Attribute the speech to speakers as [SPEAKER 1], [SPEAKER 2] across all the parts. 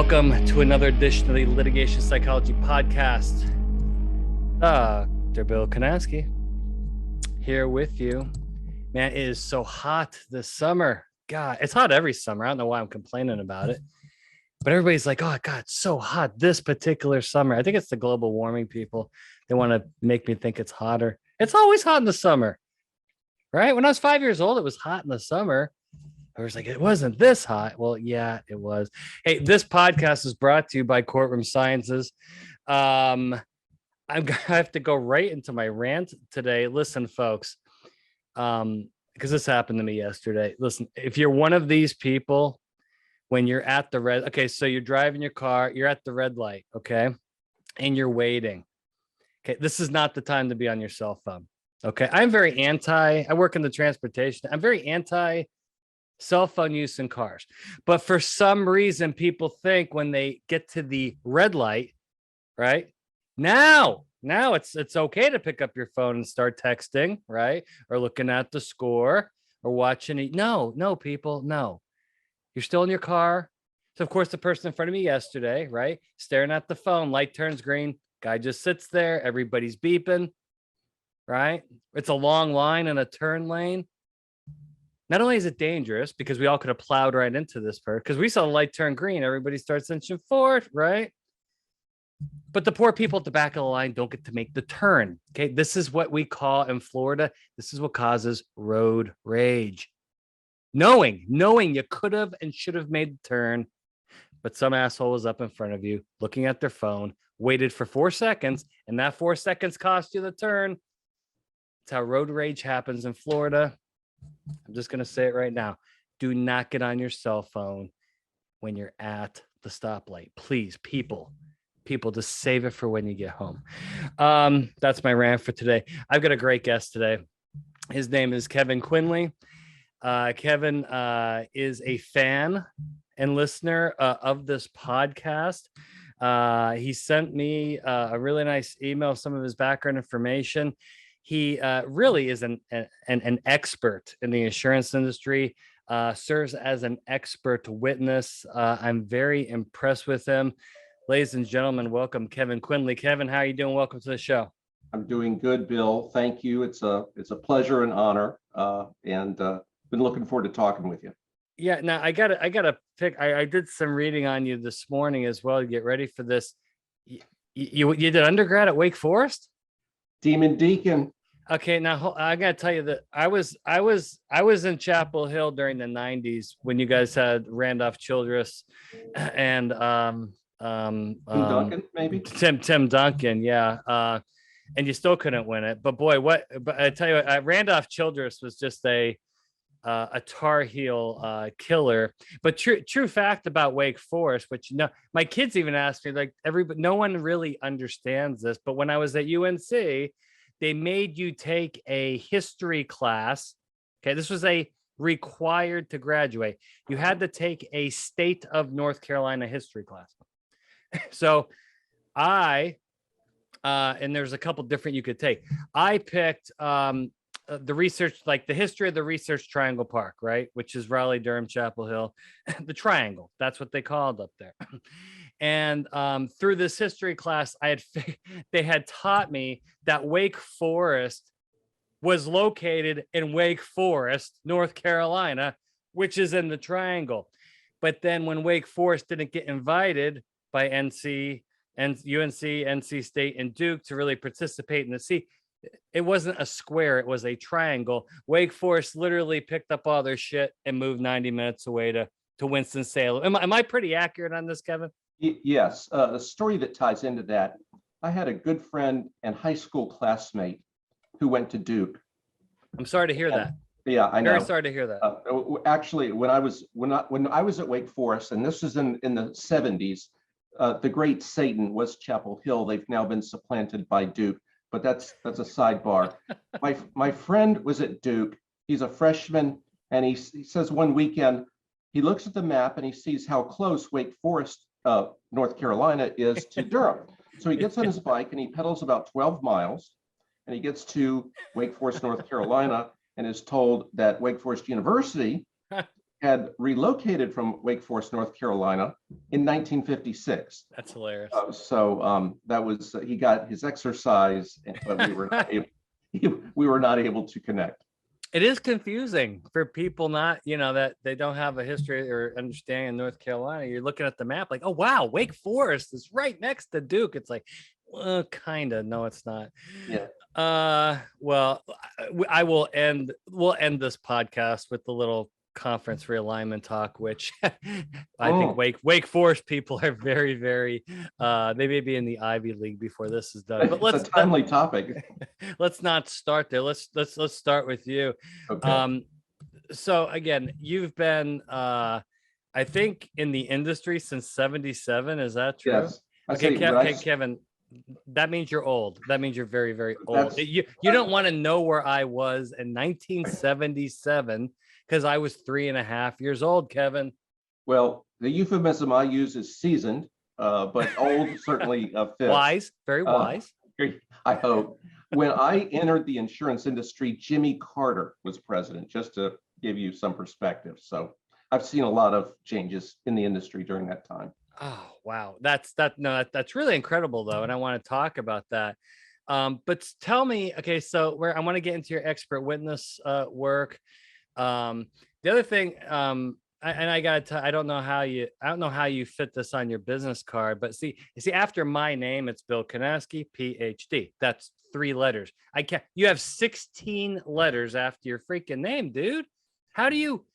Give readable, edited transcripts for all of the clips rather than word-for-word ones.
[SPEAKER 1] Welcome to another edition of the Litigation Psychology Podcast. Dr. Bill Kanaski here with you. Man, it is so hot this summer. God, it's hot every summer. I don't know why I'm complaining about it. But everybody's like, oh, God, it's so hot this particular summer. I think it's the global warming people. They want to make me think it's hotter. It's always hot in the summer, right? When I was 5 years old, it was hot in the summer. I was like, it wasn't this hot. Well, yeah, it was. Hey, this podcast is brought to you by Courtroom Sciences. I'm going to have to go right into my rant today. Listen, folks, because this happened to me yesterday. Listen, if you're one of these people, when you're at the red, okay, so you're driving your car, you're at the red light, okay, and you're waiting. Okay, this is not the time to be on your cell phone. Okay, I work in the transportation. I'm very anti cell phone use in cars. But for some reason, people think when they get to the red light, right? Now it's okay to pick up your phone and start texting, right? Or looking at the score or watching it. No, people, no. You're still in your car. So of course, the person in front of me yesterday, right? Staring at the phone, light turns green. Guy just sits there. Everybody's beeping, right? It's a long line in a turn lane. Not only is it dangerous because we all could have plowed right into this person because we saw the light turn green. Everybody starts inching forward, right? But the poor people at the back of the line don't get to make the turn. Okay. This is what we call in Florida. This is what causes road rage. Knowing you could have and should have made the turn, but some asshole was up in front of you looking at their phone, waited for 4 seconds, and that 4 seconds cost you the turn. That's how road rage happens in Florida. I'm just going to say it right now. Do not get on your cell phone when you're at the stoplight. Please, people, just save it for when you get home. That's my rant for today. I've got a great guest today. His name is Kevin Quinley. Kevin is a fan and listener of this podcast. He sent me a really nice email, some of his background information. He really is an expert in the insurance industry, serves as an expert witness. I'm very impressed with him. Ladies and gentlemen, welcome Kevin Quinley. Kevin, how are you doing? Welcome to the show.
[SPEAKER 2] I'm doing good, Bill. Thank you. It's a pleasure and honor, and been looking forward to talking with you.
[SPEAKER 1] Yeah, now I gotta pick. I did some reading on you this morning as well to get ready for this. You did undergrad at Wake Forest?
[SPEAKER 2] Demon Deacon.
[SPEAKER 1] Okay, now I gotta tell you that I was in Chapel Hill during the '90s when you guys had Randolph Childress and
[SPEAKER 2] Tim Duncan, maybe
[SPEAKER 1] Tim Duncan, yeah. And you still couldn't win it. But boy, But I tell you what, Randolph Childress was just a Tar Heel killer. But true fact about Wake Forest, which my kids even asked me, like no one really understands this. But when I was at UNC, they made you take a history class. Okay, this was required to graduate. You had to take a state of North Carolina history class. So and there's a couple different you could take. I picked the research, like the history of the Research Triangle Park, right? Which is Raleigh, Durham, Chapel Hill, the Triangle. That's what they called up there. And through this history class, they had taught me that Wake Forest was located in Wake Forest, North Carolina, which is in the Triangle. But then when Wake Forest didn't get invited by NC and UNC, NC State, and Duke to really participate in the it wasn't a square, it was a triangle. Wake Forest literally picked up all their shit and moved 90 minutes away to Winston-Salem. Am I pretty accurate on this, Kevin?
[SPEAKER 2] Yes. A story that ties into that. I had a good friend and high school classmate who went to Duke.
[SPEAKER 1] I'm sorry to hear that.
[SPEAKER 2] Yeah, I know.
[SPEAKER 1] Very sorry to hear that.
[SPEAKER 2] Actually, when I was at Wake Forest, and this was in the 70s, the great Satan was Chapel Hill. They've now been supplanted by Duke, but that's a sidebar. My friend was at Duke. He's a freshman, and he says one weekend he looks at the map and he sees how close Wake Forest, North Carolina, is to Durham. So he gets on his bike and he pedals about 12 miles, and he gets to Wake Forest, North Carolina, and is told that Wake Forest University had relocated from Wake Forest, North Carolina in 1956.
[SPEAKER 1] That's hilarious.
[SPEAKER 2] That was he got his exercise, but we were not able to connect.
[SPEAKER 1] It is confusing for people not, that they don't have a history or understanding in North Carolina. You're looking at the map like, oh, wow, Wake Forest is right next to Duke. It's like, well, kind of. No, it's not.
[SPEAKER 2] Yeah.
[SPEAKER 1] Well, we'll end this podcast with the little conference realignment talk, which I think Wake Forest people are very, very they may be in the Ivy League before this is done. But
[SPEAKER 2] it's a timely topic.
[SPEAKER 1] Let's not start there. Let's start with you.
[SPEAKER 2] Okay.
[SPEAKER 1] So again, you've been I think in the industry since 77. Is that true?
[SPEAKER 2] Yes.
[SPEAKER 1] Okay, Kevin, that means you're old. That means you're very, very old. You don't want to know where I was in 1977 because I was 3.5 years old, Kevin.
[SPEAKER 2] Well, the euphemism I use is seasoned, but old certainly fits.
[SPEAKER 1] Wise, very wise.
[SPEAKER 2] I hope. When I entered the insurance industry, Jimmy Carter was president, just to give you some perspective. So I've seen a lot of changes in the industry during that time.
[SPEAKER 1] Oh, wow. That's really incredible, though. And I want to talk about that. But tell me, okay, so I want to get into your expert witness work. The other thing, I gotta tell, I don't know how you fit this on your business card, but see, after my name, it's Bill Kanaski, PhD. That's 3 letters. You have 16 letters after your freaking name, dude. How do you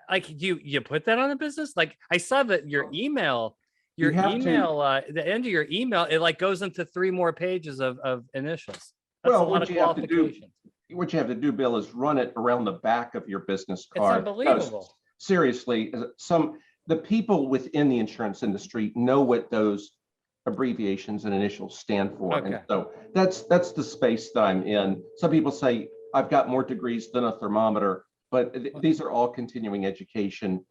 [SPEAKER 1] like, you put that on a business? Like, I saw that your email, the end of your email, it like goes into 3 more pages of initials. That's a lot of qualifications.
[SPEAKER 2] What you have to do, Bill, is run it around the back of your business card.
[SPEAKER 1] It's unbelievable.
[SPEAKER 2] No, seriously, the people within the insurance industry know what those abbreviations and initials stand for.
[SPEAKER 1] Okay.
[SPEAKER 2] And so that's the space that I'm in. Some people say I've got more degrees than a thermometer, but these are all continuing education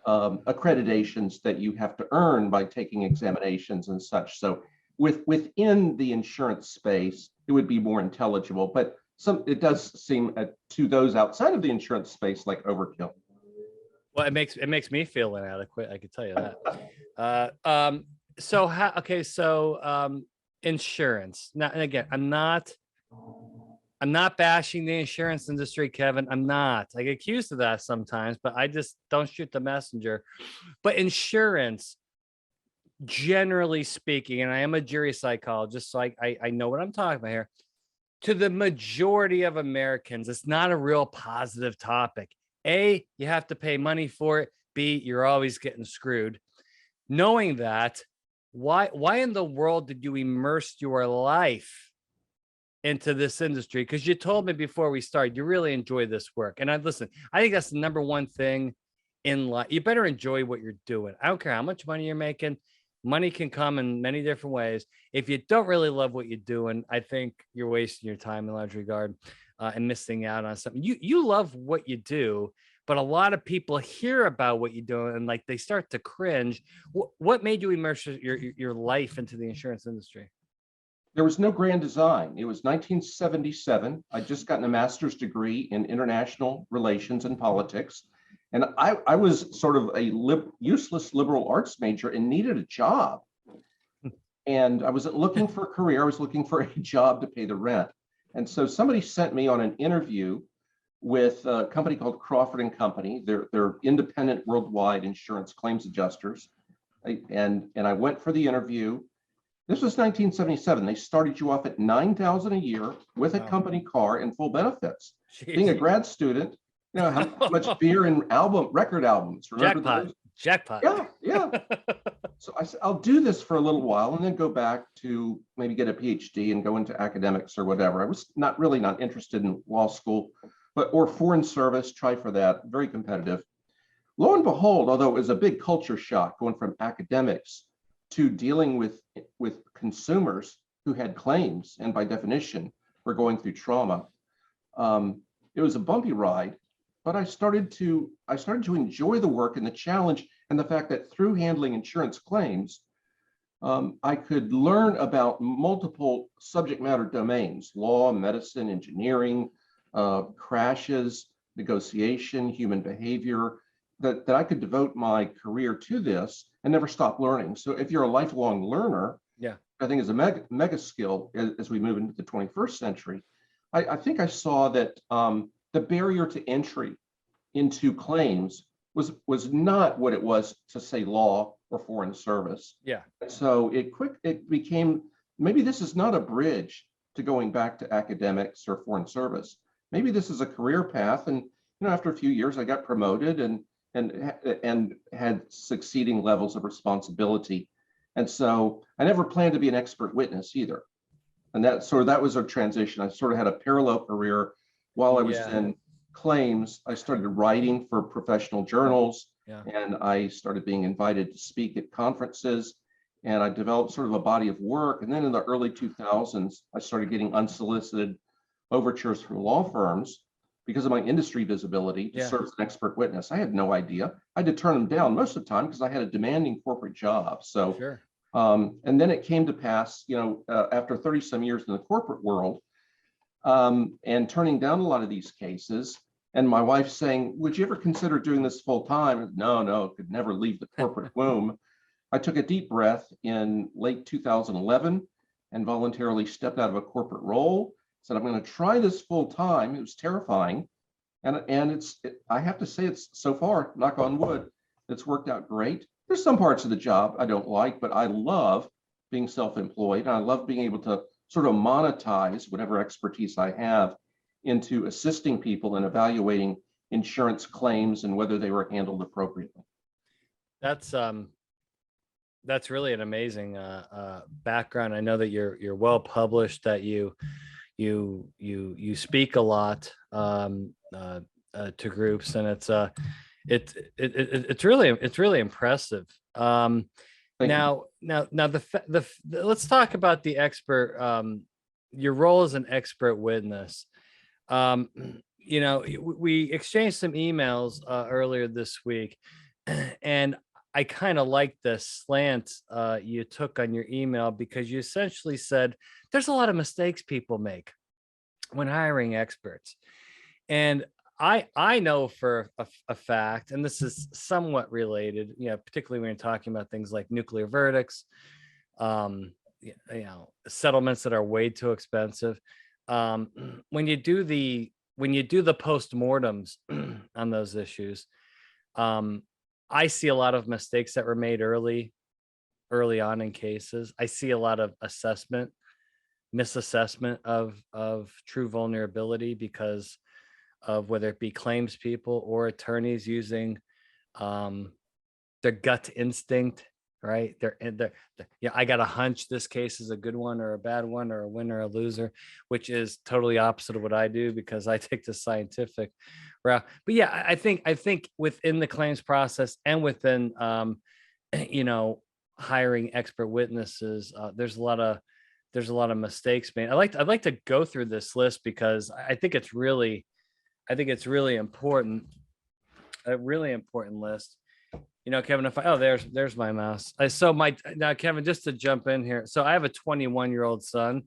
[SPEAKER 2] accreditations that you have to earn by taking examinations and such. So within the insurance space, it would be more intelligible, but it does seem to those outside of the insurance space like overkill.
[SPEAKER 1] Well, it makes me feel inadequate. I can tell you that. So insurance. Now, and again, I'm not bashing the insurance industry, Kevin. I'm not. I get accused of that sometimes, but I just don't shoot the messenger. But insurance, generally speaking, and I am a jury psychologist, so I know what I'm talking about here. To the majority of Americans, it's not a real positive topic. A, you have to pay money for it. B, you're always getting screwed. Knowing that, why in the world did you immerse your life into this industry? Because you told me before we started, you really enjoy this work. And I think that's the number one thing in life. You better enjoy what you're doing. I don't care how much money you're making. Money can come in many different ways. If you don't really love what you're doing, I think you're wasting your time in large regard and missing out on something. You love what you do, but a lot of people hear about what you're doing and like they start to cringe. What made you immerse your life into the insurance industry?
[SPEAKER 2] There was no grand design. It was 1977. I'd just gotten a master's degree in international relations and politics. And I was sort of a useless liberal arts major and needed a job. And I wasn't looking for a career. I was looking for a job to pay the rent. And so somebody sent me on an interview with a company called Crawford and Company. They're independent worldwide insurance claims adjusters. And I went for the interview. This was 1977. They started you off at $9,000 a year with a company car and full benefits. Jeez. Being a grad student, you know, how much beer and record albums. Remember
[SPEAKER 1] Jackpot.
[SPEAKER 2] Yeah. So I said, I'll do this for a little while and then go back to maybe get a PhD and go into academics or whatever. I was not interested in law school, or foreign service, try for that, very competitive. Lo and behold, although it was a big culture shock going from academics to dealing with consumers who had claims and by definition were going through trauma, it was a bumpy ride. But I started to enjoy the work and the challenge and the fact that through handling insurance claims, I could learn about multiple subject matter domains: law, medicine, engineering, crashes, negotiation, human behavior, that I could devote my career to this and never stop learning. So if you're a lifelong learner,
[SPEAKER 1] Yeah.
[SPEAKER 2] I think is a mega skill as we move into the 21st century. I think I saw that the barrier to entry into claims was not what it was to say law or foreign service.
[SPEAKER 1] Yeah.
[SPEAKER 2] So it became, maybe this is not a bridge to going back to academics or foreign service. Maybe this is a career path. And after a few years, I got promoted and had succeeding levels of responsibility. And so I never planned to be an expert witness either. And that was a transition. I sort of had a parallel career while I was in claims. I started writing for professional journals, and I started being invited to speak at conferences, and I developed sort of a body of work. And then in the early 2000s, I started getting unsolicited overtures from law firms because of my industry visibility to serve as an expert witness. I had no idea. I had to turn them down most of the time because I had a demanding corporate job. So, and then it came to pass, after 30 some years in the corporate world, and turning down a lot of these cases, and my wife saying, "Would you ever consider doing this full time?" No, could never leave the corporate womb. I took a deep breath in late 2011 and voluntarily stepped out of a corporate role. Said, I'm going to try this full time. It was terrifying. And I have to say, it's so far, knock on wood, it's worked out great. There's some parts of the job I don't like, but I love being self-employed. I love being able to sort of monetize whatever expertise I have into assisting people in evaluating insurance claims and whether they were handled appropriately.
[SPEAKER 1] That's really an amazing background. I know that you're well published, that you speak a lot to groups, and it's really impressive. Now let's talk about the expert, your role as an expert witness. We exchanged some emails earlier this week, and I kind of like the slant you took on your email, because you essentially said there's a lot of mistakes people make when hiring experts. And I know for a fact, and this is somewhat related, particularly when you're talking about things like nuclear verdicts, settlements that are way too expensive. When you do the postmortems on those issues, I see a lot of mistakes that were made early on in cases. I see a lot of misassessment of true vulnerability because of whether it be claims people or attorneys using their gut instinct, right? I got a hunch this case is a good one or a bad one or a winner or a loser, which is totally opposite of what I do, because I take the scientific route. But yeah, I think within the claims process and within hiring expert witnesses, there's a lot of mistakes made. I'd like to go through this list because I think it's really important. A really important list. Kevin, there's my mouse. Now, Kevin, just to jump in here. So I have a 21-year-old son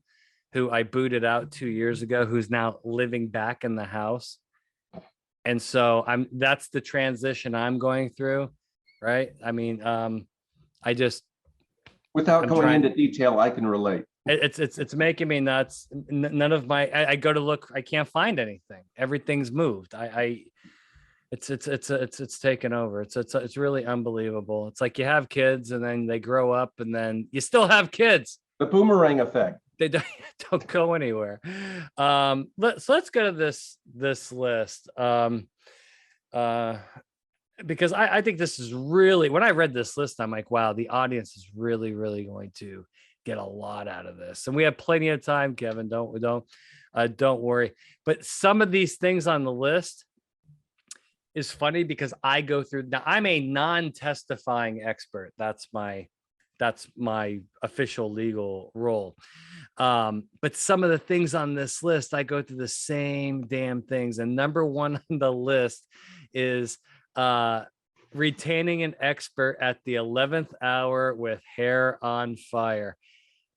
[SPEAKER 1] who I booted out 2 years ago, who's now living back in the house. And so that's the transition I'm going through. Right. I mean,
[SPEAKER 2] without going into detail, I can relate.
[SPEAKER 1] It's making me nuts. None of I go to look, I can't find anything. Everything's moved. It's taken over. It's really unbelievable. It's like you have kids and then they grow up and then you still have kids.
[SPEAKER 2] The boomerang effect.
[SPEAKER 1] They don't go anywhere. Let's go to this list. Because I think this is really, when I read this list, I'm like, wow, the audience is really, really going to get a lot out of this. And we have plenty of time, Kevin. Don't worry. But some of these things on the list is funny because I go through. Now, I'm a non-testifying expert. That's my official legal role. But some of the things on this list, I go through the same damn things. And number one on the list is retaining an expert at the 11th hour with hair on fire.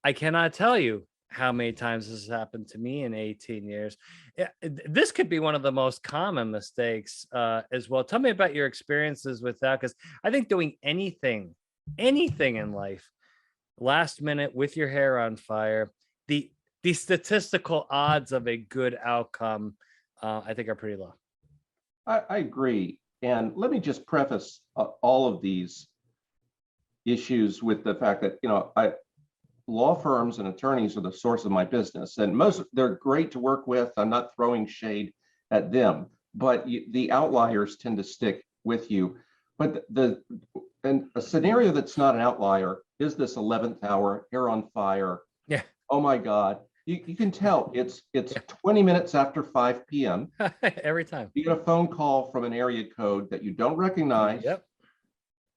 [SPEAKER 1] I cannot tell you how many times this has happened to me in 18 years. This could be one of the most common mistakes as well. Tell me about your experiences with that, because I think doing anything in life last minute with your hair on fire, the statistical odds of a good outcome, I think, are pretty low.
[SPEAKER 2] I agree. And let me just preface all of these issues with the fact that, law firms and attorneys are the source of my business, and they're great to work with. I'm not throwing shade at them, but the outliers tend to stick with you. But and a scenario that's not an outlier is this 11th hour, hair on fire.
[SPEAKER 1] Yeah.
[SPEAKER 2] Oh my God. You can tell it's 20 minutes after 5 p.m.
[SPEAKER 1] Every time.
[SPEAKER 2] You get a phone call from an area code that you don't recognize.
[SPEAKER 1] Yep.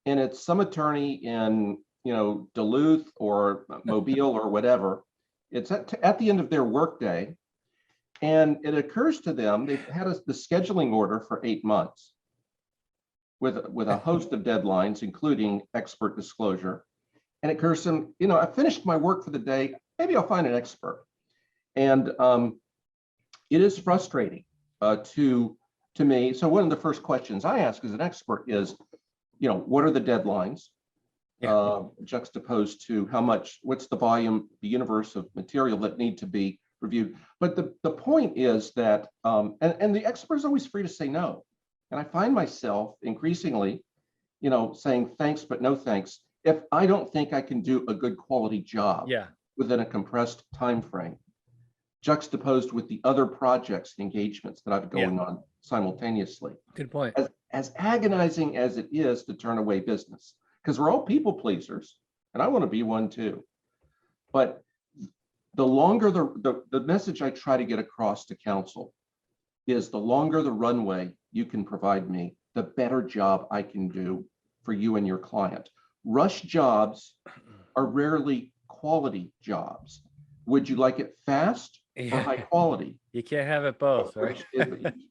[SPEAKER 2] And it's some attorney in, Duluth or Mobile or whatever. It's at the end of their workday. And it occurs to them, they've had the scheduling order for 8 months with a host of deadlines, including expert disclosure. And it occurs to them, I finished my work for the day. Maybe I'll find an expert. And it is frustrating to me. So one of the first questions I ask as an expert is, what are the deadlines? Juxtaposed to what's the volume, the universe of material that need to be reviewed. But the point is that, and the expert is always free to say no. And I find myself increasingly, saying thanks, but no thanks, if I don't think I can do a good quality job within a compressed time frame, juxtaposed with the other projects and engagements that I've going on simultaneously.
[SPEAKER 1] Good point.
[SPEAKER 2] As agonizing as it is to turn away business, because we're all people pleasers, and I want to be one too. But the longer the message I try to get across to counsel is, the longer the runway you can provide me, the better job I can do for you and your client. Rush jobs are rarely quality jobs. Would you like it fast or high quality?
[SPEAKER 1] You can't have it both, right?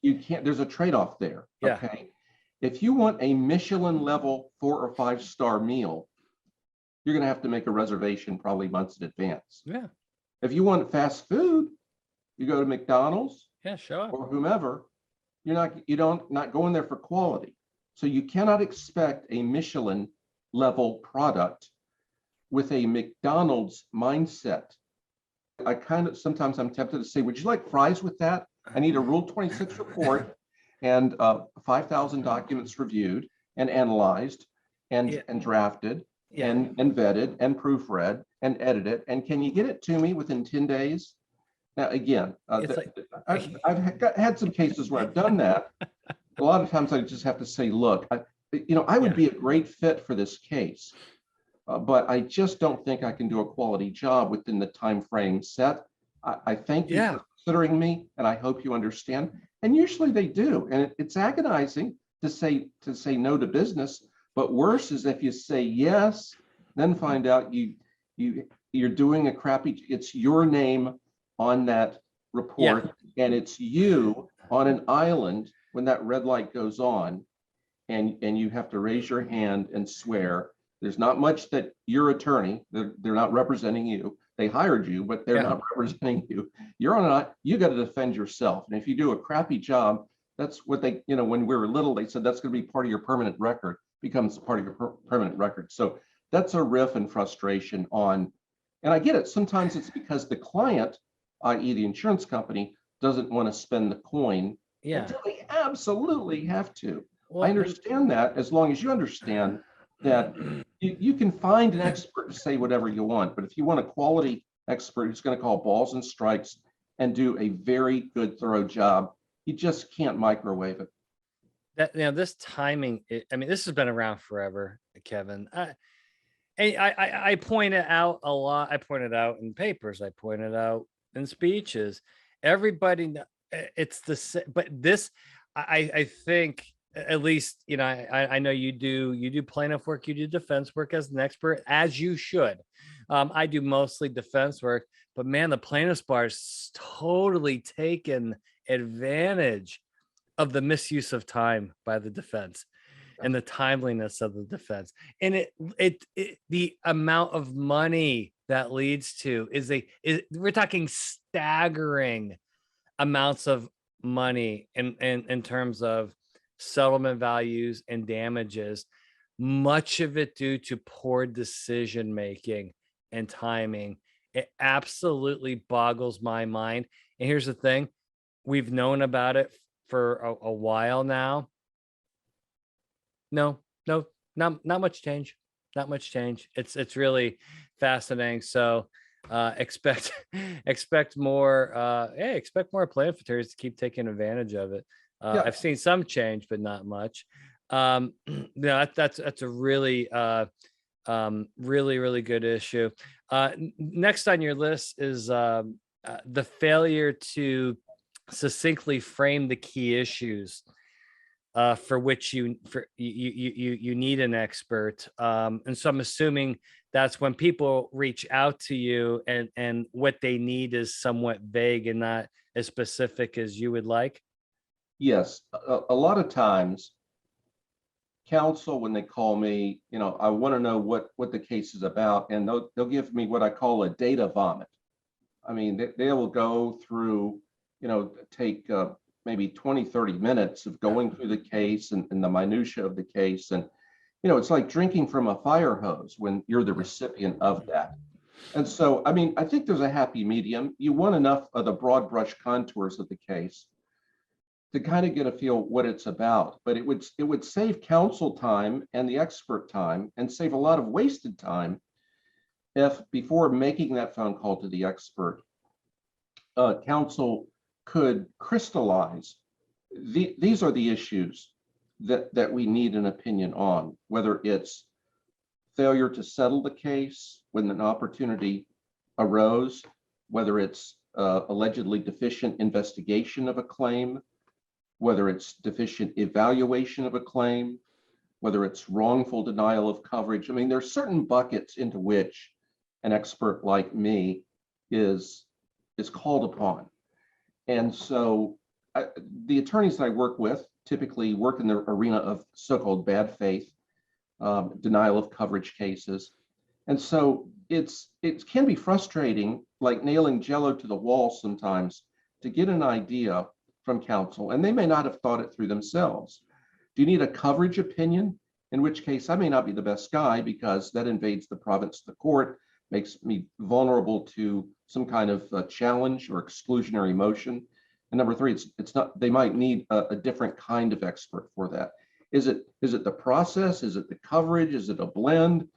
[SPEAKER 2] You can't. There's a trade-off there.
[SPEAKER 1] Yeah.
[SPEAKER 2] Okay. If you want a Michelin level 4 or 5 star meal, you're going to have to make a reservation probably months in advance.
[SPEAKER 1] Yeah.
[SPEAKER 2] If you want fast food, you go to McDonald's or whomever. You're not going there for quality. So you cannot expect a Michelin level product with a McDonald's mindset. Sometimes I'm tempted to say, would you like fries with that? I need a Rule 26 report and 5,000 documents reviewed and analyzed and drafted and vetted and proofread and edited. And can you get it to me within 10 days? Now, again, I've had some cases where I've done that. A lot of times I just have to say, look, I would be a great fit for this case, but I just don't think I can do a quality job within the time frame set. I thank you for considering me, and I hope you understand. And usually they do. And it's agonizing to say no to business, but worse is if you say yes, then find out you're doing a crappy. It's your name on that report, and it's you on an island when that red light goes on, and you have to raise your hand and swear. There's not much that your attorney, they're not representing you. They hired you, but they're not representing you. You're on you got to defend yourself. And if you do a crappy job, that's what they, when we were little, they said that's going to be part of your permanent record, becomes part of your permanent record. So that's a riff and frustration on, and I get it. Sometimes it's because the client, i.e. the insurance company, doesn't want to spend the coin until they absolutely have to. Well, I understand that, as long as you understand that you can find an expert to say whatever you want, but if you want a quality expert who's going to call balls and strikes and do a very good, thorough job, you just can't microwave it.
[SPEAKER 1] This timing, this has been around forever, Kevin. I point it out a lot. I point it out in papers. I point it out in speeches. Everybody, it's the same, but this, I think, at least, I know you do plaintiff work, you do defense work as an expert, as you should. I do mostly defense work, but man, the plaintiff's bar is totally taken advantage of the misuse of time by the defense and the timeliness of the defense. And the amount of money that leads to we're talking staggering amounts of money in terms of settlement values and damages, much of it due to poor decision making and timing. It absolutely boggles my mind. And here's the thing, we've known about it for a while now. No, not much change. Not much change. It's really fascinating. So expect more expect more plan to keep taking advantage of it.
[SPEAKER 2] Yeah.
[SPEAKER 1] I've seen some change, but not much. That's a really really good issue. Next on your list is the failure to succinctly frame the key issues for which you need an expert. And so I'm assuming that's when people reach out to you and what they need is somewhat vague and not as specific as you would like.
[SPEAKER 2] Yes, a lot of times counsel, when they call me, I want to know what the case is about, and they'll give me what I call a data vomit. I mean, they will go through, take maybe 20, 30 minutes of going through the case and the minutia of the case. And, it's like drinking from a fire hose when you're the recipient of that. And so, I mean, I think there's a happy medium. You want enough of the broad brush contours of the case to kind of get a feel what it's about, but it would save counsel time and the expert time and save a lot of wasted time if before making that phone call to the expert, counsel could crystallize these are the issues that we need an opinion on, whether it's failure to settle the case when an opportunity arose, whether it's allegedly deficient investigation of a claim, whether it's deficient evaluation of a claim, whether it's wrongful denial of coverage. I mean, there's certain buckets into which an expert like me is called upon. And so the attorneys that I work with typically work in the arena of so-called bad faith, denial of coverage cases. And so it can be frustrating, like nailing Jello to the wall sometimes, to get an idea from counsel, and they may not have thought it through themselves. Do you need a coverage opinion? In which case I may not be the best guy, because that invades the province of the court, makes me vulnerable to some kind of challenge or exclusionary motion. And number three, it's not, they might need a different kind of expert for that. Is it the process? Is it the coverage? Is it a blend?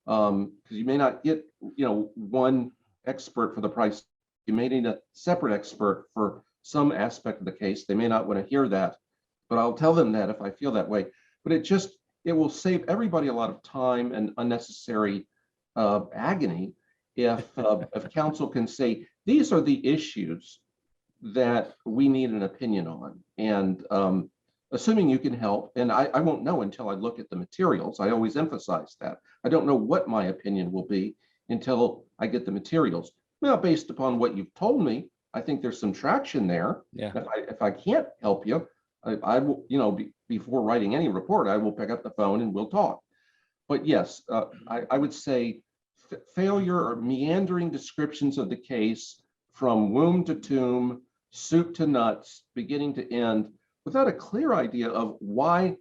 [SPEAKER 2] Because you may not get, one expert for the price. You may need a separate expert for some aspect of the case. They may not want to hear that, but I'll tell them that if I feel that way. But it will save everybody a lot of time and unnecessary agony if counsel can say, these are the issues that we need an opinion on. And assuming you can help, and I won't know until I look at the materials. I always emphasize that. I don't know what my opinion will be until I get the materials. Now, based upon what you've told me, I think there's some traction there.
[SPEAKER 1] Yeah.
[SPEAKER 2] If I can't help you, I will, before writing any report, I will pick up the phone and we'll talk. But yes, I would say failure or meandering descriptions of the case from womb to tomb, soup to nuts, beginning to end, without a clear idea of why'd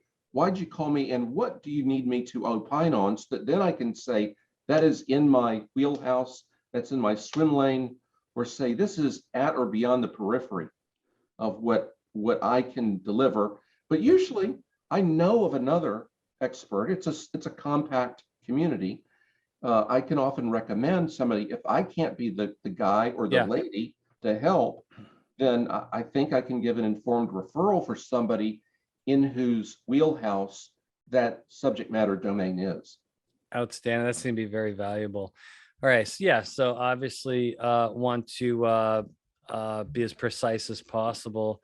[SPEAKER 2] you call me and what do you need me to opine on, so that then I can say that is in my wheelhouse, that's in my swim lane, or say this is at or beyond the periphery of what I can deliver. But usually I know of another expert. It's a compact community. I can often recommend somebody. If I can't be the guy or the lady to help, then I think I can give an informed referral for somebody in whose wheelhouse that subject matter domain is.
[SPEAKER 1] Outstanding. That's going to be very valuable. All right. So, yeah. So obviously want to be as precise as possible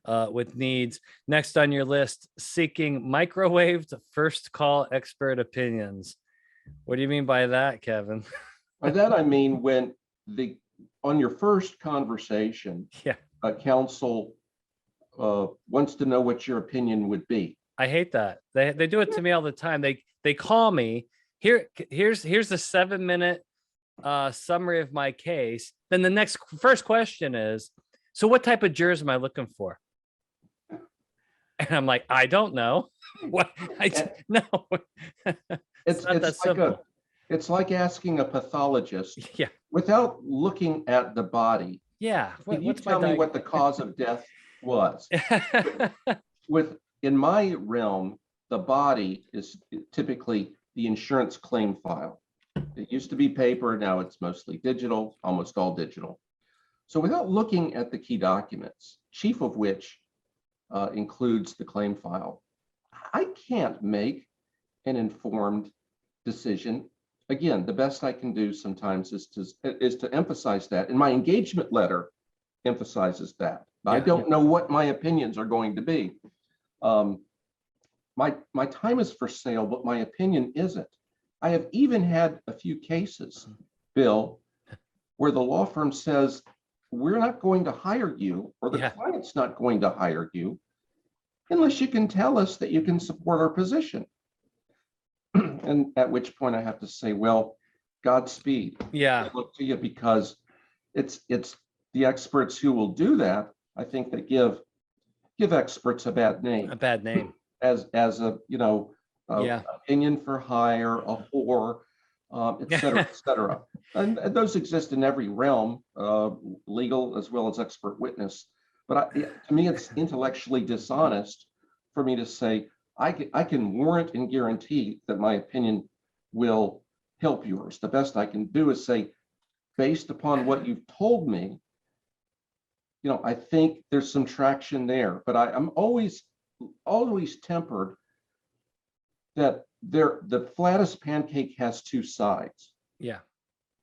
[SPEAKER 1] with needs. Next on your list, seeking microwaved first call expert opinions. What do you mean by that, Kevin?
[SPEAKER 2] By that, I mean, when on your first conversation, counsel wants to know what your opinion would be.
[SPEAKER 1] I hate that. They do it to me all the time. They call me. Here's the 7-minute summary of my case, then the first question is, so what type of jurors am I looking for? And I'm like, I don't know. What? No.
[SPEAKER 2] It's
[SPEAKER 1] not that simple.
[SPEAKER 2] It's like asking a pathologist
[SPEAKER 1] Yeah.
[SPEAKER 2] without looking at the body.
[SPEAKER 1] Yeah.
[SPEAKER 2] Can you tell me what the cause of death was? In my realm, the body is typically the insurance claim file. It used to be paper, now it's mostly digital, almost all digital. So without looking at the key documents, chief of which includes the claim file, I can't make an informed decision. Again, the best I can do sometimes is to emphasize that, and my engagement letter emphasizes that. I don't know what my opinions are going to be. My time is for sale, but my opinion isn't. I have even had a few cases, Bill, where the law firm says, we're not going to hire you, or the client's not going to hire you, unless you can tell us that you can support our position. And at which point I have to say, well, Godspeed.
[SPEAKER 1] Yeah.
[SPEAKER 2] I look to you, because it's the experts who will do that, I think, that give experts a bad name.
[SPEAKER 1] A bad name.
[SPEAKER 2] As a, opinion for hire, a whore, et cetera, et cetera. And those exist in every realm, legal as well as expert witness. But to me, it's intellectually dishonest for me to say, I can warrant and guarantee that my opinion will help yours. The best I can do is say, based upon what you've told me, I think there's some traction there. But I'm always tempered that the flattest pancake has two sides.
[SPEAKER 1] Yeah.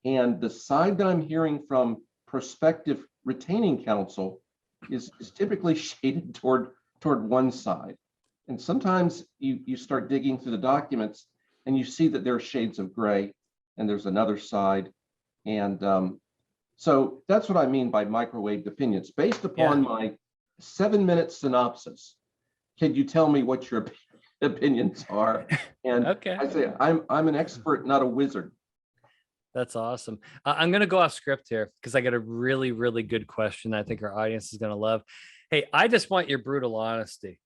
[SPEAKER 2] And the side that I'm hearing from prospective retaining counsel is typically shaded toward one side. And sometimes you start digging through the documents and you see that there are shades of gray and there's another side. And so that's what I mean by microwaved opinions. Based upon my 7-minute synopsis, can you tell me what your opinions are? And I say, I'm an expert, not a wizard.
[SPEAKER 1] That's awesome. I'm going to go off script here because I got a really, really good question I think our audience is going to love. Hey, I just want your brutal honesty.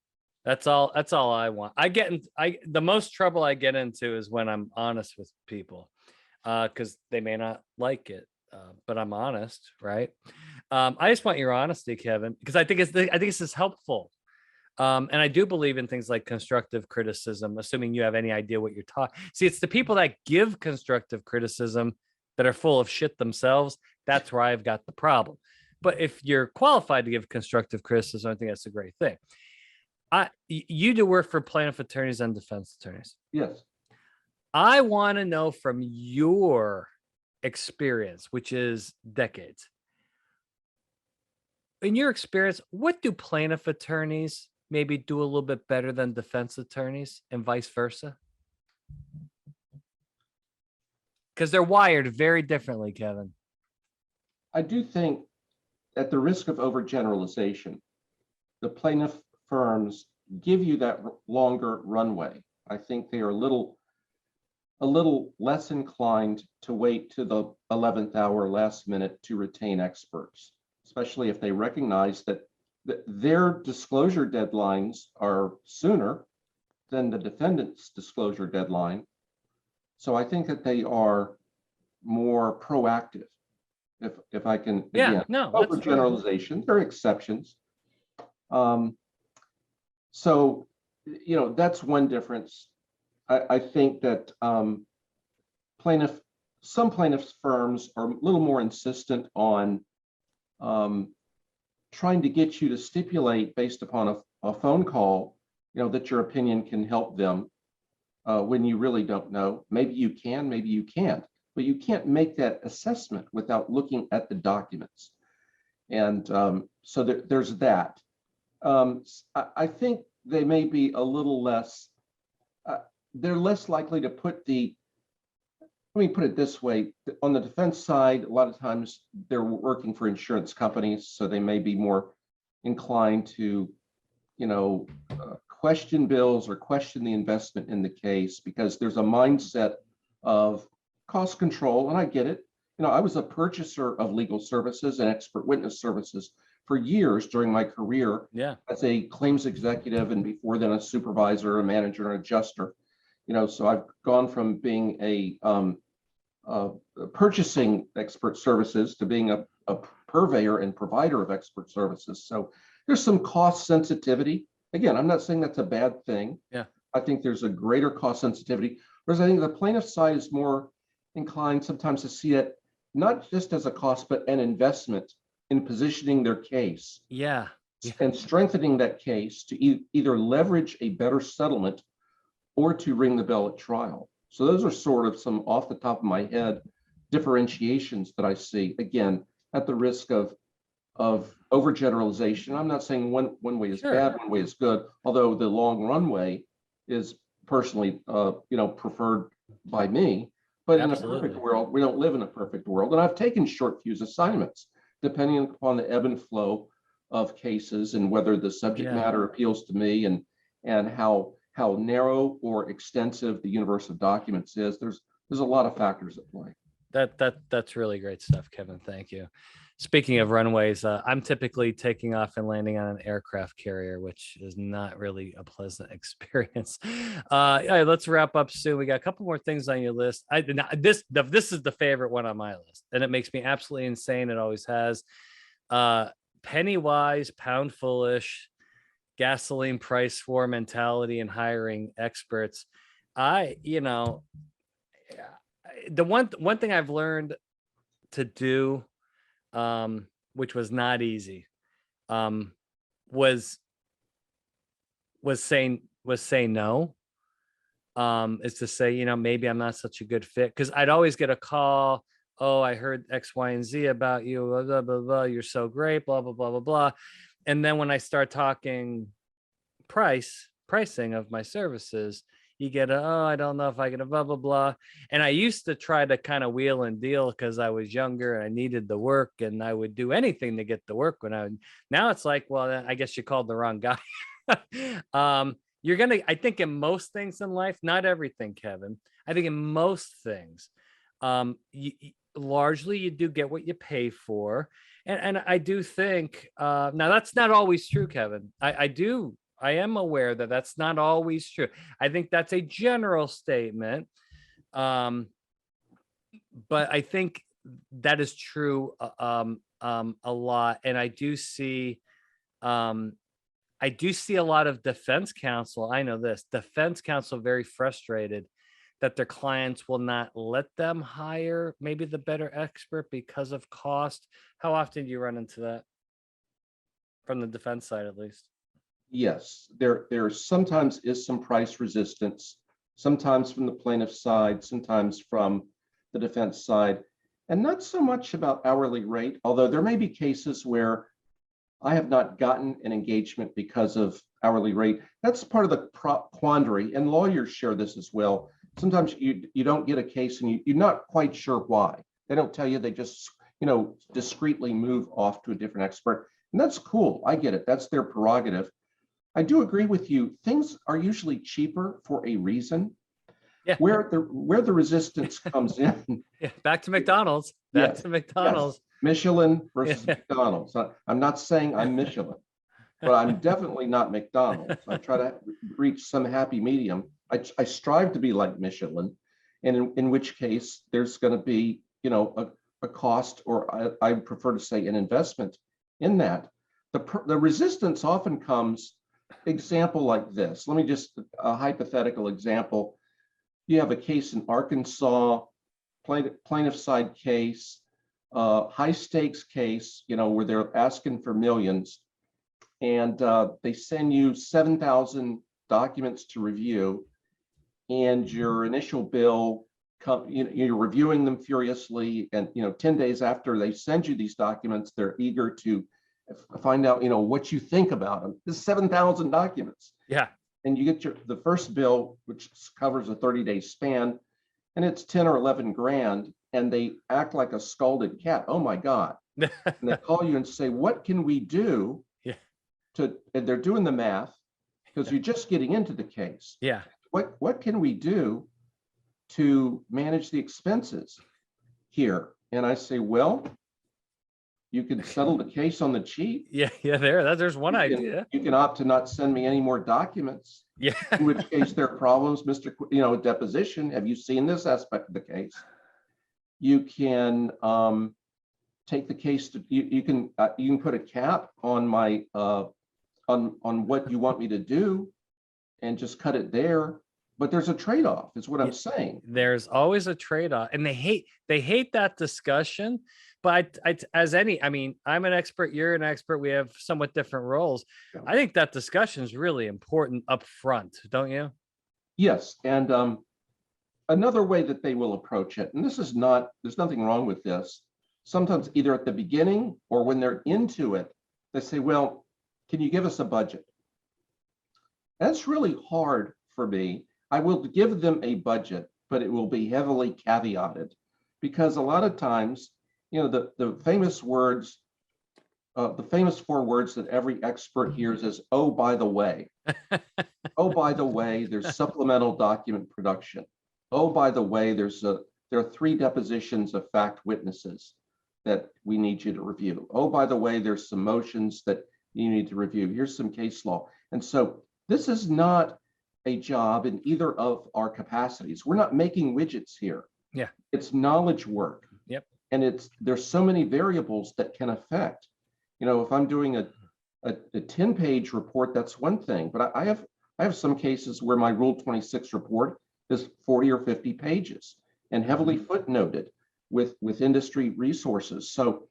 [SPEAKER 1] That's all I want. The most trouble I get into is when I'm honest with people, because they may not like it, but I'm honest, right? I just want your honesty, Kevin, because I think this is helpful. And I do believe in things like constructive criticism, assuming you have any idea what you're talking. See, it's the people that give constructive criticism that are full of shit themselves. That's where I've got the problem. But if you're qualified to give constructive criticism, I think that's a great thing. You do work for plaintiff attorneys and defense attorneys.
[SPEAKER 2] Yes.
[SPEAKER 1] I want to know from your experience, which is decades. In your experience, what do plaintiff attorneys maybe do a little bit better than defense attorneys and vice versa? Because they're wired very differently, Kevin.
[SPEAKER 2] I do think, at the risk of overgeneralization, the plaintiff firms give you that longer runway. I think they are a little less inclined to wait to the 11th hour, last minute, to retain experts, especially if they recognize that their disclosure deadlines are sooner than the defendant's disclosure deadline. So I think that they are more proactive. If I can, overgeneralization, there are exceptions. So, that's one difference. I think that some plaintiffs firms are a little more insistent on trying to get you to stipulate based upon a phone call, that your opinion can help them when you really don't know. Maybe you can, maybe you can't, but you can't make that assessment without looking at the documents. And so there's that. I think they may be a little less, they're less likely to put let me put it this way, on the defense side, a lot of times they're working for insurance companies, so they may be more inclined to, question bills or question the investment in the case, because there's a mindset of cost control, and I get it. I was a purchaser of legal services and expert witness services for years during my career as a claims executive, and before then a supervisor, a manager, and adjuster. So I've gone from being a purchasing expert services to being a purveyor and provider of expert services. So there's some cost sensitivity. Again, I'm not saying that's a bad thing.
[SPEAKER 1] Yeah.
[SPEAKER 2] I think there's a greater cost sensitivity, whereas I think the plaintiff side is more inclined sometimes to see it not just as a cost, but an investment in positioning their case.
[SPEAKER 1] Yeah.
[SPEAKER 2] And strengthening that case to either leverage a better settlement or to ring the bell at trial. So those are sort of some off the top of my head differentiations that I see, again, at the risk of overgeneralization. I'm not saying one way is bad, one way is good, although the long runway is personally preferred by me. But in a perfect world, we don't live in a perfect world. And I've taken short fuse assignments, depending upon the ebb and flow of cases and whether the subject matter appeals to me and how narrow or extensive the universe of documents is. There's a lot of factors at play.
[SPEAKER 1] That's really great stuff, Kevin. Thank you. Speaking of runways, I'm typically taking off and landing on an aircraft carrier, which is not really a pleasant experience. Let's wrap up soon. We got a couple more things on your list. This is the favorite one on my list, and it makes me absolutely insane. It always has. Penny wise, pound foolish, gasoline price war mentality and hiring experts. The one thing I've learned to do, which was not easy, was saying no, is to say, maybe I'm not such a good fit. Cause I'd always get a call. Oh, I heard X, Y, and Z about you, blah, blah, blah, blah. You're so great, blah, blah, blah, blah, blah. And then when I start talking pricing of my services, you get I don't know if I can blah, blah, blah. And I used to try to kind of wheel and deal because I was younger and I needed the work and I would do anything to get the work now it's like, well, I guess you called the wrong guy. I think in most things in life, not everything, Kevin, I think in most things, largely you do get what you pay for. And I do think, now that's not always true, Kevin. I am aware that that's not always true. I think that's a general statement. But I think that is true a lot. And I do see a lot of defense counsel. I know this defense counsel very frustrated that their clients will not let them hire maybe the better expert because of cost. How often do you run into that from the defense side, at least?
[SPEAKER 2] Yes, there sometimes is some price resistance, sometimes from the plaintiff side, sometimes from the defense side, and not so much about hourly rate, although there may be cases where I have not gotten an engagement because of hourly rate. That's part of the quandary, and lawyers share this as well. Sometimes you don't get a case and you're not quite sure why. They don't tell you, they just discreetly move off to a different expert. And that's cool. I get it. That's their prerogative. I do agree with you. Things are usually cheaper for a reason.
[SPEAKER 1] Yeah.
[SPEAKER 2] Where the resistance comes in.
[SPEAKER 1] Yeah. Back to McDonald's. To McDonald's.
[SPEAKER 2] Yes. Michelin versus McDonald's. I'm not saying I'm Michelin, but I'm definitely not McDonald's. I try to reach some happy medium. I strive to be like Michelin, and in which case there's going to be, a cost, or I prefer to say an investment in that. The resistance often comes, example like this. Let me just, a hypothetical example. You have a case in Arkansas, plaintiff side case, high stakes case, where they're asking for millions, and they send you 7,000 documents to review, and your initial bill, you're reviewing them furiously, and 10 days after they send you these documents, they're eager to find out what you think about them. This 7,000 documents.
[SPEAKER 1] Yeah.
[SPEAKER 2] And you get the first bill, which covers a 30-day span, and it's 10 or 11 grand, and they act like a scalded cat. Oh my God. And they call you and say, what can we do?
[SPEAKER 1] Yeah.
[SPEAKER 2] And they're doing the math, because you're just getting into the case.
[SPEAKER 1] Yeah.
[SPEAKER 2] What can we do to manage the expenses here? And I say, well, you can settle the case on the cheap.
[SPEAKER 1] Yeah, there's one idea.
[SPEAKER 2] You can opt to not send me any more documents.
[SPEAKER 1] Yeah.
[SPEAKER 2] In which case there are problems, Mr. Deposition. Have you seen this aspect of the case? You can take the case to you can put a cap on my on what you want me to do and just cut it there. But there's a trade-off, is what I'm saying.
[SPEAKER 1] There's always a trade-off, and they hate that discussion. But I mean, I'm an expert, you're an expert, we have somewhat different roles.
[SPEAKER 2] Yeah.
[SPEAKER 1] I think that discussion is really important up front, don't you?
[SPEAKER 2] Yes, and another way that they will approach it, and there's nothing wrong with this. Sometimes either at the beginning or when they're into it, they say, well, can you give us a budget? That's really hard for me. I will give them a budget, but it will be heavily caveated, because a lot of times, the famous words, the famous 4 words that every expert hears is, oh, by the way. Oh, by the way, there's supplemental document production. Oh, by the way, there are 3 depositions of fact witnesses that we need you to review. Oh, by the way, there's some motions that you need to review. Here's some case law. And so this is not a job in either of our capacities. We're not making widgets here.
[SPEAKER 1] Yeah.
[SPEAKER 2] It's knowledge work.
[SPEAKER 1] Yep.
[SPEAKER 2] And there's so many variables that can affect. If I'm doing a 10-page report, that's one thing. But I have some cases where my Rule 26 report is 40 or 50 pages and heavily footnoted with industry resources. So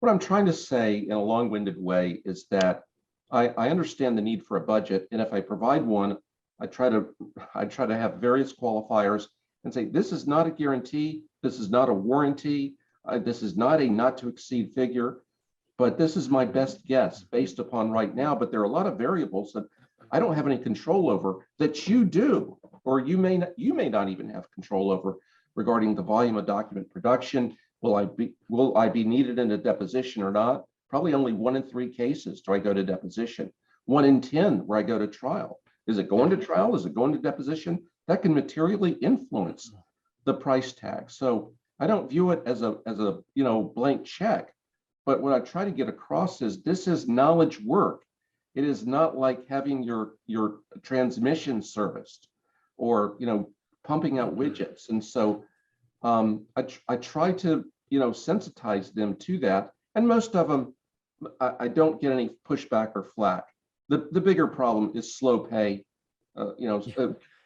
[SPEAKER 2] what I'm trying to say in a long-winded way is that I understand the need for a budget, and if I provide one, I try to have various qualifiers and say, this is not a guarantee, this is not a warranty, this is not a not to exceed figure, but this is my best guess based upon right now. But there are a lot of variables that I don't have any control over that you do, or you may not even have control over, regarding the volume of document production. Will I be needed in a deposition or not? Probably only 1 in 3 cases do I go to deposition. 1 in 10 where I go to trial. Is it going to trial? Is it going to deposition? That can materially influence the price tag. So I don't view it as a blank check. But what I try to get across is this is knowledge work. It is not like having your transmission serviced or pumping out widgets. And so I try to sensitize them to that. And most of them, I don't get any pushback or flack. The bigger problem is slow pay.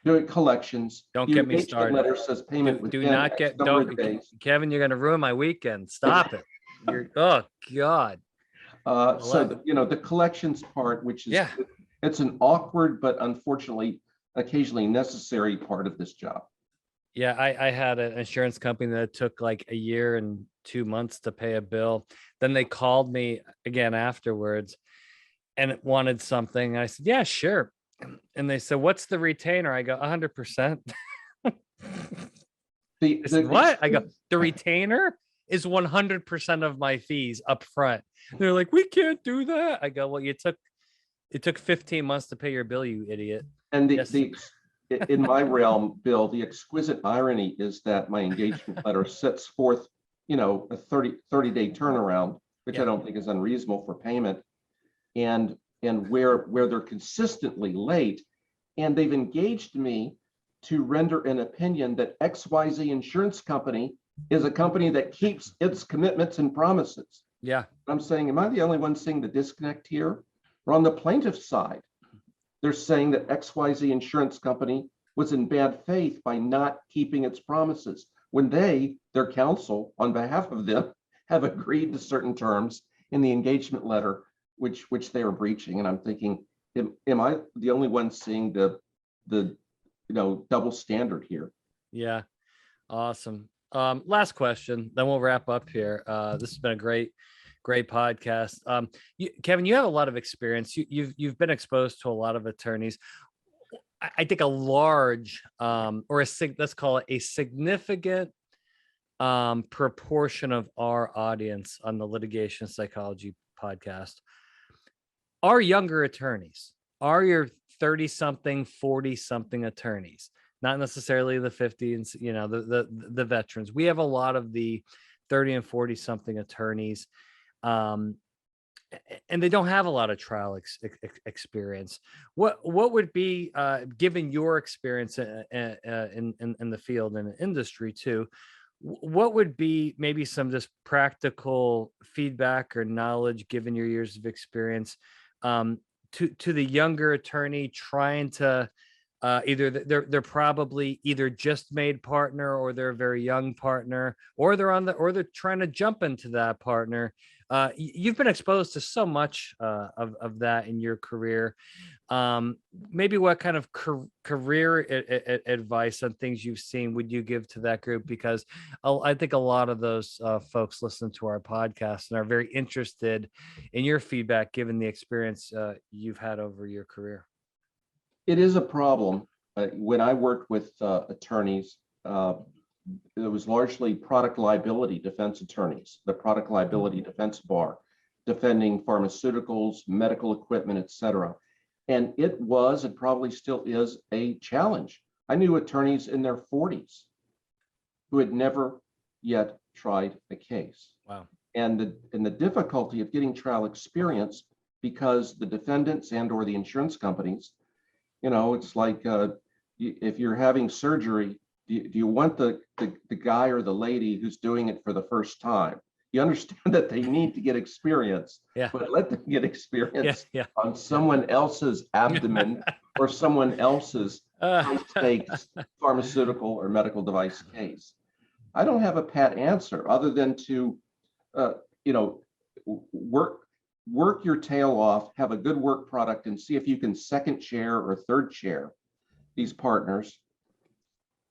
[SPEAKER 2] Doing collections.
[SPEAKER 1] Don't get me started.
[SPEAKER 2] Letter says payment.
[SPEAKER 1] Do not get. Don't, Kevin. You're going to ruin my weekend. Stop it. Oh God.
[SPEAKER 2] So the collections part, which is it's an awkward but unfortunately occasionally necessary part of this job.
[SPEAKER 1] Yeah, I had an insurance company that took like a year and 2 months to pay a bill. Then they called me again afterwards and wanted something. I said, yeah, sure. And they said, what's the retainer? I go, 100%. What? I go, the retainer is 100% of my fees up front. They're like, we can't do that. I go, well, it took 15 months to pay your bill, you idiot.
[SPEAKER 2] And in my realm, Bill, the exquisite irony is that my engagement letter sets forth, a 30-day turnaround, which I don't think is unreasonable for payment, and where they're consistently late, and they've engaged me to render an opinion that XYZ insurance company is a company that keeps its commitments and promises.
[SPEAKER 1] Yeah.
[SPEAKER 2] I'm saying, am I the only one seeing the disconnect here? Or on the plaintiff's side, they're saying that XYZ insurance company was in bad faith by not keeping its promises when their counsel on behalf of them, have agreed to certain terms in the engagement letter, which they are breaching. And I'm thinking, am I the only one seeing the double standard here?
[SPEAKER 1] Yeah. Awesome. Last question, then we'll wrap up here. This has been a great podcast. Kevin, you have a lot of experience. You've been exposed to a lot of attorneys. I think a large let's call it a significant proportion of our audience on the Litigation Psychology podcast are younger attorneys, are your 30-something, 40-something attorneys, not necessarily the 50s, the veterans. We have a lot of the 30 and 40 something attorneys. And they don't have a lot of trial experience. What would be, given your experience in the field and the industry too, what would be maybe some just practical feedback or knowledge, given your years of experience, to the younger attorney trying to, either they're probably either just made partner, or they're a very young partner, or they're trying to jump into that partner. You've been exposed to so much of that in your career. Maybe what kind of career advice on things you've seen would you give to that group? Because I think a lot of those folks listen to our podcast and are very interested in your feedback, given the experience you've had over your career.
[SPEAKER 2] It is a problem. When I worked with attorneys, it was largely product liability defense attorneys, the product liability defense bar, defending pharmaceuticals, medical equipment, et cetera. And it was, and probably still is, a challenge. I knew attorneys in their 40s who had never yet tried a case.
[SPEAKER 1] Wow.
[SPEAKER 2] And the difficulty of getting trial experience, because the defendants and or the insurance companies, it's like if you're having surgery, do you want the guy or the lady who's doing it for the first time? You understand that they need to get experience, but let them get experience on someone else's abdomen or someone else's high-stakes pharmaceutical or medical device case. I don't have a pat answer other than to, work your tail off, have a good work product, and see if you can second chair or third chair these partners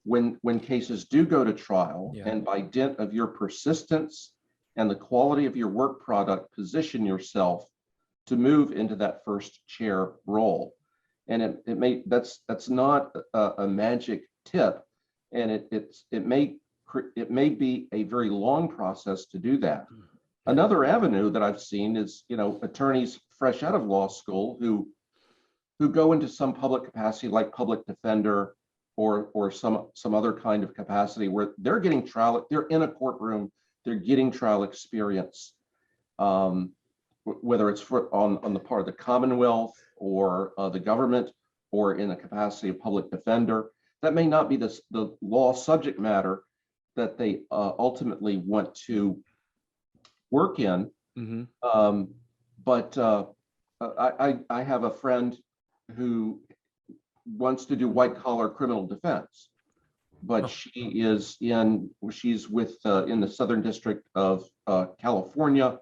[SPEAKER 2] when cases do go to trial, and by dint of your persistence and the quality of your work product, position yourself to move into that first chair role. And that's not a magic tip, and it may be a very long process to do that. Another avenue that I've seen is, attorneys fresh out of law school who go into some public capacity like public defender or some other kind of capacity where they're getting trial, they're in a courtroom, they're getting trial experience, whether it's on the part of the Commonwealth or the government, or in a capacity of public defender. That may not be the law subject matter that they ultimately want to work in. But I have a friend who wants to do white collar criminal defense, but she's with in the Southern District of California,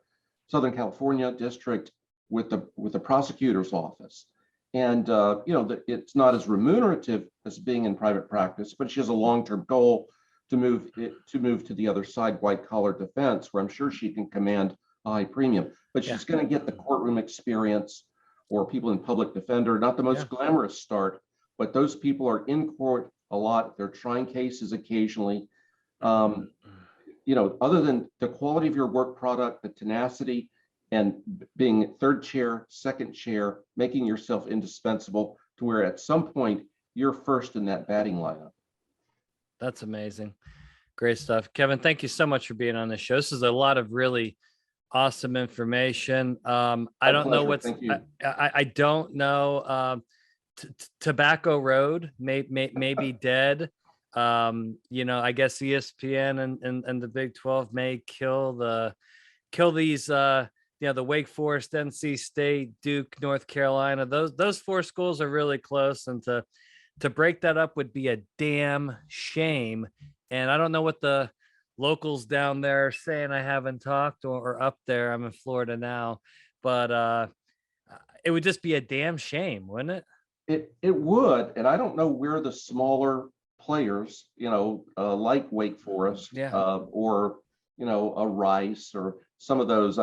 [SPEAKER 2] Southern California district, with the prosecutor's office. And it's not as remunerative as being in private practice, but she has a long-term goal to move to the other side, white collar defense, where I'm sure she can command a high premium. But she's going to get the courtroom experience, or people in public defender, not the most glamorous start, but those people are in court a lot. They're trying cases occasionally. Other than the quality of your work product, the tenacity, and being third chair, second chair, making yourself indispensable to where at some point you're first in that batting lineup.
[SPEAKER 1] That's amazing. Great stuff. Kevin, thank you so much for being on the show. This is a lot of really awesome information. I don't know what's, I don't know. Tobacco Road may be dead. I guess ESPN and the Big 12 may kill these, the Wake Forest, NC State, Duke, North Carolina. Those four schools are really close, and to break that up would be a damn shame. And I don't know what the locals down there are saying. I haven't talked or up there. I'm in Florida now, but it would just be a damn shame, wouldn't it?
[SPEAKER 2] It would. And I don't know where the smaller players, like Wake Forest, or, a Rice or some of those.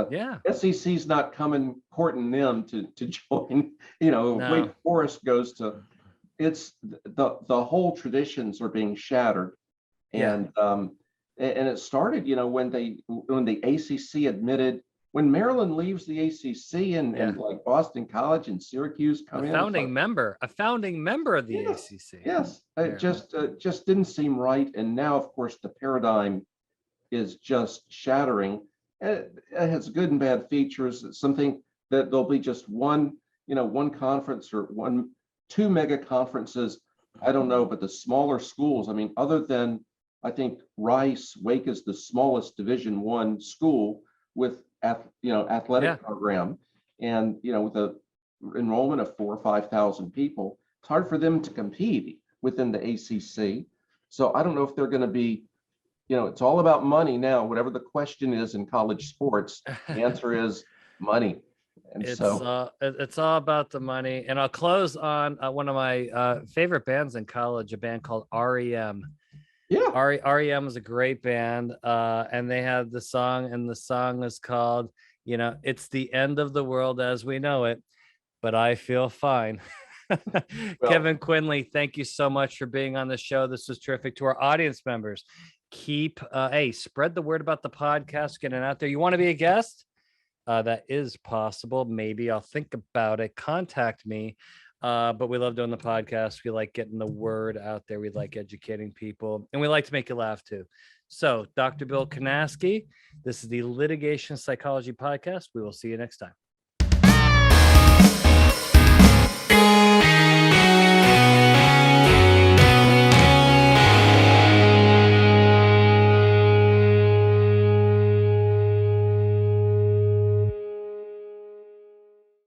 [SPEAKER 2] SEC's not courting them to join. No. Wake Forest goes to, it's the whole traditions are being shattered. And it started, when the ACC admitted, when Maryland leaves the ACC and like Boston College and Syracuse come in, a founding member of the ACC. Yes, it just didn't seem right. And now, of course, the paradigm is just shattering. It has good and bad features. It's something that there'll be just one conference or two mega conferences. I don't know, but the smaller schools, I mean, other than, I think Rice, Wake is the smallest Division I school with athletic program, and with a enrollment of 4,000 or 5,000 people. It's hard for them to compete within the ACC. So I don't know if they're going to be, it's all about money now. Whatever the question is in college sports, the answer is money. And
[SPEAKER 1] it's all about the money. And I'll close on one of my favorite bands in college, a band called REM.
[SPEAKER 2] Yeah,
[SPEAKER 1] REM is a great band, and they had the song, and the song is called, "It's the End of the World as We Know It, but I Feel Fine." Well, Kevin Quinley, thank you so much for being on the show. This was terrific. To our audience members, spread the word about the podcast, getting it out there. You want to be a guest? That is possible. Maybe I'll think about it. Contact me. But we love doing the podcast. We like getting the word out there. We like educating people, and we like to make you laugh too. So, Dr. Bill Kanaski, this is the Litigation Psychology Podcast. We will see you next time.